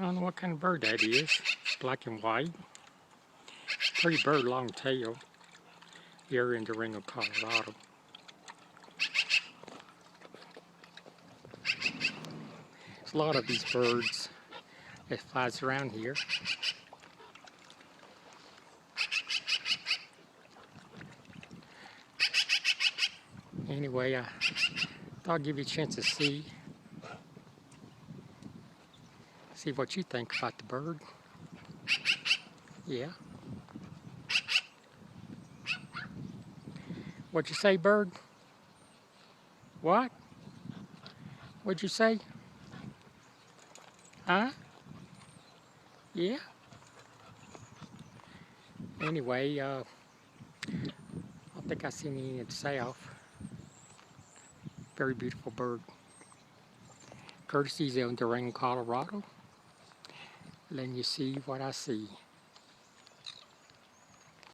I don't know what kind of bird that is. Black and white. Pretty bird, long tail. Here in Durango, Colorado. There's a lot of these birds that flies around here. Anyway, I thought I'd give you a chance to see what you think about the bird. Yeah. What'd you say, bird? What? What'd you say? Huh? Yeah? Anyway, I don't think I seen any in the south. Very beautiful bird. Courtesy Ezell in Durango, Colorado. Letting you see what I see.